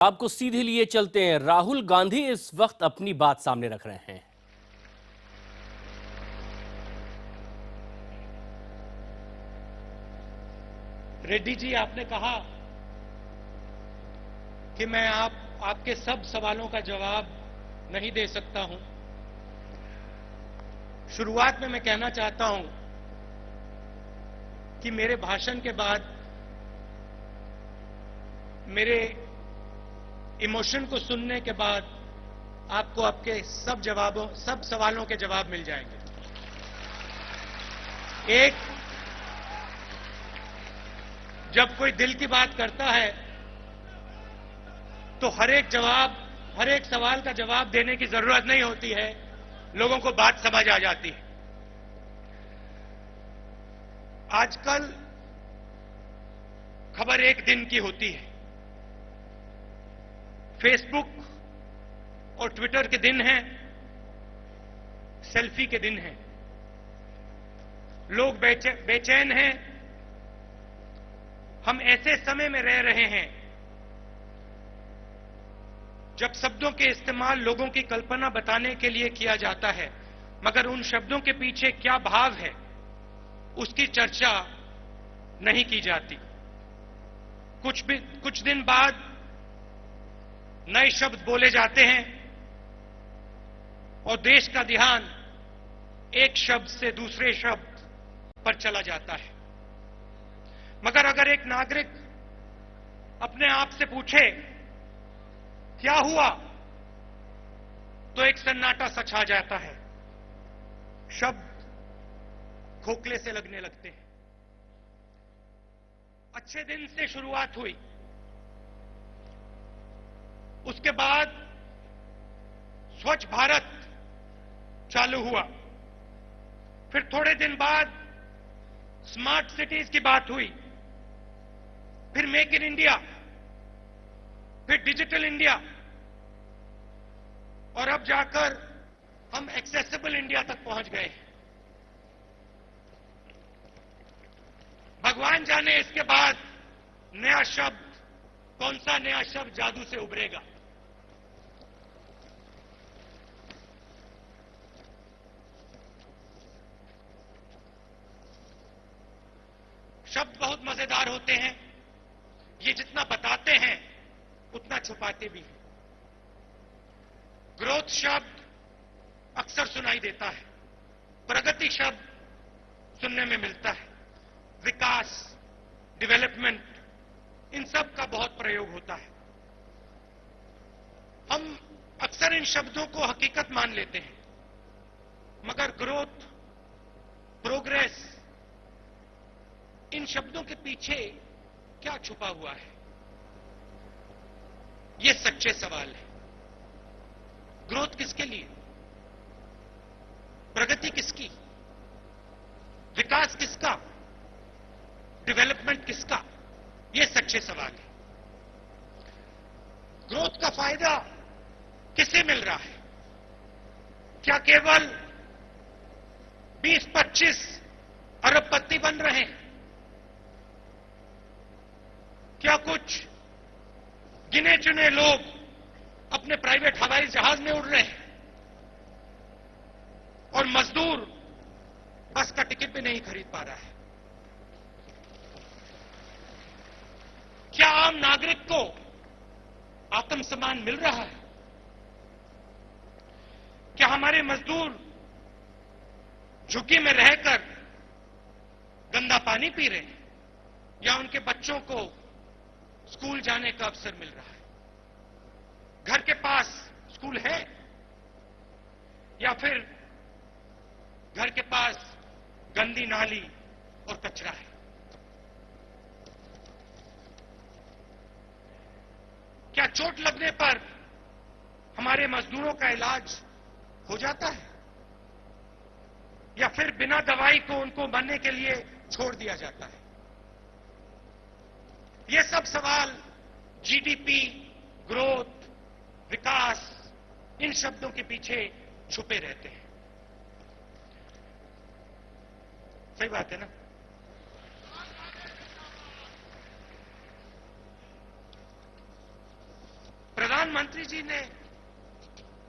आपको सीधे लिए चलते हैं। राहुल गांधी इस वक्त अपनी बात सामने रख रहे हैं। रेड्डी जी, आपने कहा कि मैं आपके सब सवालों का जवाब नहीं दे सकता हूं। शुरुआत में मैं कहना चाहता हूं कि मेरे भाषण के बाद मेरे इमोशन को सुनने के बाद आपको आपके सब सवालों के जवाब मिल जाएंगे। जब कोई दिल की बात करता है तो हर एक सवाल का जवाब देने की जरूरत नहीं होती है, लोगों को बात समझ आ जाती है। आजकल खबर एक दिन की होती है। फेसबुक और ट्विटर के दिन हैं, सेल्फी के दिन हैं। लोग बेचैन हैं। हम ऐसे समय में रह रहे हैं जब शब्दों के इस्तेमाल लोगों की कल्पना बताने के लिए किया जाता है, मगर उन शब्दों के पीछे क्या भाव है उसकी चर्चा नहीं की जाती। कुछ दिन बाद नए शब्द बोले जाते हैं और देश का ध्यान एक शब्द से दूसरे शब्द पर चला जाता है। मगर अगर एक नागरिक अपने आप से पूछे क्या हुआ, तो एक सन्नाटा सा छा जाता है। शब्द खोखले से लगने लगते हैं। अच्छे दिन से शुरुआत हुई, उसके बाद स्वच्छ भारत चालू हुआ, फिर थोड़े दिन बाद स्मार्ट सिटीज की बात हुई, फिर मेक इन इंडिया, फिर डिजिटल इंडिया, और अब जाकर हम एक्सेसिबल इंडिया तक पहुंच गए। भगवान जाने इसके बाद नया शब्द, कौन सा नया शब्द जादू से उभरेगा। शब्द बहुत मजेदार होते हैं। ये जितना बताते हैं उतना छुपाते भी हैं। ग्रोथ शब्द अक्सर सुनाई देता है, प्रगति शब्द सुनने में मिलता है, विकास, डेवलपमेंट, इन सब का बहुत प्रयोग होता है। हम अक्सर इन शब्दों को हकीकत मान लेते हैं, मगर ग्रोथ, प्रोग्रेस, इन शब्दों के पीछे क्या छुपा हुआ है, ये सच्चे सवाल है। ग्रोथ किसके लिए, प्रगति किसकी, विकास किसका, डेवलपमेंट किसका, ये सच्चे सवाल है। ग्रोथ का फायदा किसे मिल रहा है? क्या केवल 20-25 अरबपति बन रहे हैं? क्या कुछ गिने चुने लोग अपने प्राइवेट हवाई जहाज में उड़ रहे हैं और मजदूर बस का टिकट भी नहीं खरीद पा रहा है? क्या आम नागरिक को आत्मसम्मान मिल रहा है? क्या हमारे मजदूर झुग्गी में रहकर गंदा पानी पी रहे हैं, या उनके बच्चों को स्कूल जाने का अवसर मिल रहा है? घर के पास स्कूल है, या फिर घर के पास गंदी नाली और कचरा है? क्या चोट लगने पर हमारे मजदूरों का इलाज हो जाता है, या फिर बिना दवाई को उनको मरने के लिए छोड़ दिया जाता है? ये सब सवाल जीडीपी, ग्रोथ, विकास, इन शब्दों के पीछे छुपे रहते हैं। सही बात है ना? प्रधानमंत्री जी ने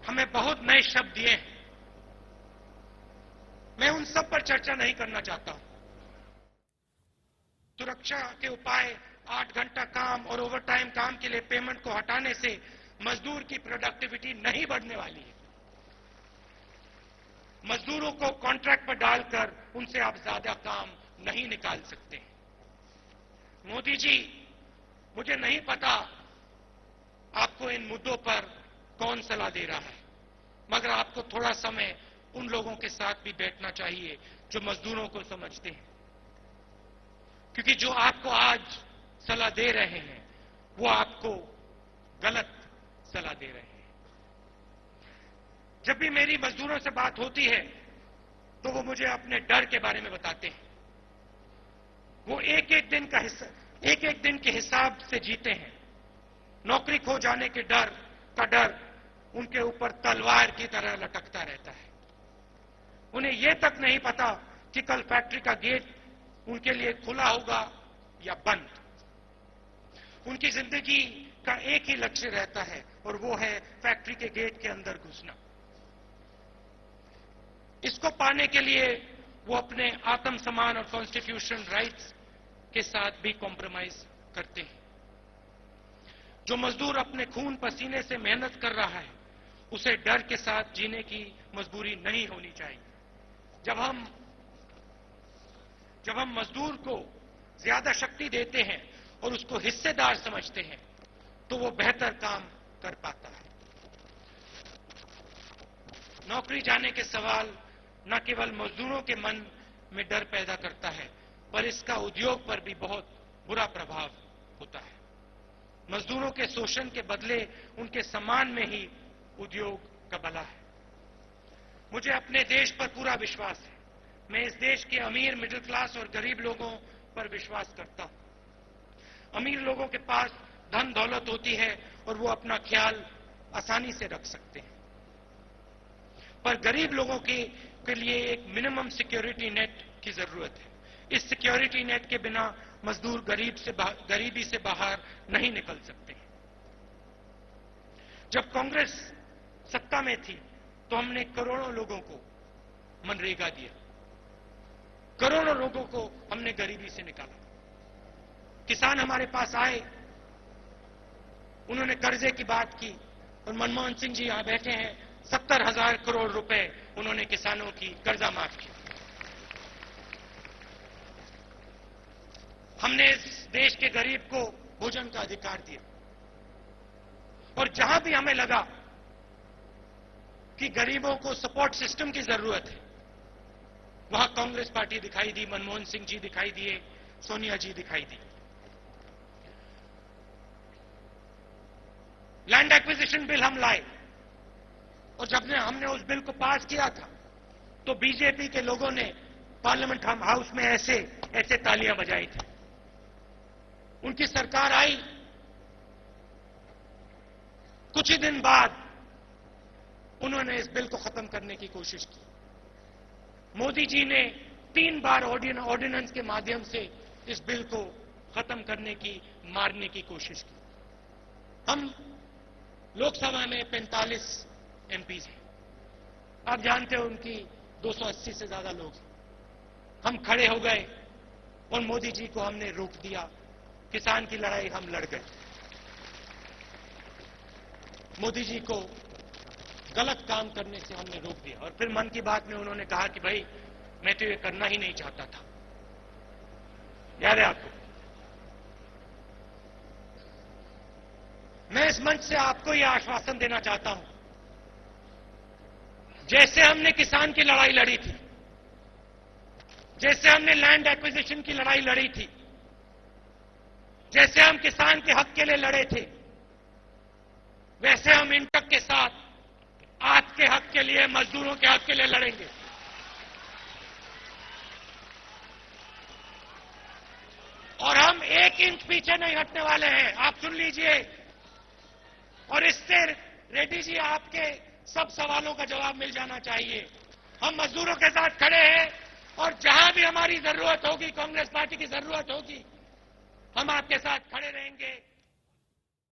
हमें बहुत नए शब्द दिए हैं। मैं उन सब पर चर्चा नहीं करना चाहता हूं। सुरक्षा के उपाय, 8 घंटा काम और ओवरटाइम काम के लिए पेमेंट को हटाने से मजदूर की प्रोडक्टिविटी नहीं बढ़ने वाली है। मजदूरों को कॉन्ट्रैक्ट पर डालकर उनसे आप ज्यादा काम नहीं निकाल सकते। मोदी जी, मुझे नहीं पता आपको इन मुद्दों पर कौन सलाह दे रहा है, मगर आपको थोड़ा समय उन लोगों के साथ भी बैठना चाहिए जो मजदूरों को समझते हैं, क्योंकि जो आपको आज सलाह दे रहे हैं वो आपको गलत सलाह दे रहे हैं। जब भी मेरी मजदूरों से बात होती है तो वो मुझे अपने डर के बारे में बताते हैं। वो एक एक दिन के हिसाब से जीते हैं। नौकरी खो जाने के डर का डर उनके ऊपर तलवार की तरह लटकता रहता है। उन्हें यह तक नहीं पता कि कल फैक्ट्री का गेट उनके लिए खुला होगा या बंद। उनकी जिंदगी का एक ही लक्ष्य रहता है और वो है फैक्ट्री के गेट के अंदर घुसना। इसको पाने के लिए वो अपने आत्मसम्मान और कॉन्स्टिट्यूशन राइट्स के साथ भी कॉम्प्रोमाइज करते हैं। जो मजदूर अपने खून पसीने से मेहनत कर रहा है उसे डर के साथ जीने की मजबूरी नहीं होनी चाहिए। जब हम मजदूर को ज्यादा शक्ति देते हैं और उसको हिस्सेदार समझते हैं तो वो बेहतर काम कर पाता है। नौकरी जाने के सवाल न केवल मजदूरों के मन में डर पैदा करता है, पर इसका उद्योग पर भी बहुत बुरा प्रभाव होता है। मजदूरों के शोषण के बदले उनके सम्मान में ही उद्योग का भला है। मुझे अपने देश पर पूरा विश्वास है। मैं इस देश के अमीर, मिडिल क्लास और गरीब लोगों पर विश्वास करता हूं। अमीर लोगों के पास धन दौलत होती है और वो अपना ख्याल आसानी से रख सकते हैं, पर गरीब लोगों के लिए एक मिनिमम सिक्योरिटी नेट की जरूरत है। इस सिक्योरिटी नेट के बिना मजदूर गरीबी से बाहर नहीं निकल सकते। जब कांग्रेस सत्ता में थी तो हमने करोड़ों लोगों को मनरेगा दिया, करोड़ों लोगों को हमने गरीबी से निकाला। किसान हमारे पास आए, उन्होंने कर्जे की बात की और मनमोहन सिंह जी यहां बैठे हैं, 70,000 करोड़ रुपए उन्होंने किसानों की कर्जा माफ किया। हमने इस देश के गरीब को भोजन का अधिकार दिया और जहां भी हमें लगा कि गरीबों को सपोर्ट सिस्टम की जरूरत है वहां कांग्रेस पार्टी दिखाई दी, मनमोहन सिंह जी दिखाई दिए, सोनिया जी दिखाई दी। लैंड एक्विजिशन बिल हम लाए और जब हमने उस बिल को पास किया था तो बीजेपी के लोगों ने पार्लियामेंट हाउस में ऐसे तालियां बजाई थी। उनकी सरकार आई, कुछ ही दिन बाद उन्होंने इस बिल को खत्म करने की कोशिश की। मोदी जी ने 3 बार ऑर्डिनेंस के माध्यम से इस बिल को खत्म करने की, मारने की कोशिश की। हम लोकसभा में 45 एमपीज हैं, आप जानते हो उनकी 280 से ज्यादा लोग हैं। हम खड़े हो गए और मोदी जी को हमने रोक दिया। किसान की लड़ाई हम लड़ गए। मोदी जी को गलत काम करने से हमने रोक दिया और फिर मन की बात में उन्होंने कहा कि भाई मैं तो ये करना ही नहीं चाहता था। याद है आपको? मैं इस मंच से आपको यह आश्वासन देना चाहता हूं, जैसे हमने किसान की लड़ाई लड़ी थी, जैसे हमने लैंड एक्विजिशन की लड़ाई लड़ी थी, जैसे हम किसान के हक के लिए लड़े थे, वैसे हम इंटक के साथ आपके हक के लिए, मजदूरों के हक के लिए लड़ेंगे। और हम 1 इंच पीछे नहीं हटने वाले हैं, आप सुन लीजिए। और इससे रेड्डी जी आपके सब सवालों का जवाब मिल जाना चाहिए। हम मजदूरों के साथ खड़े हैं और जहां भी हमारी जरूरत होगी, कांग्रेस पार्टी की जरूरत होगी, हम आपके साथ खड़े रहेंगे।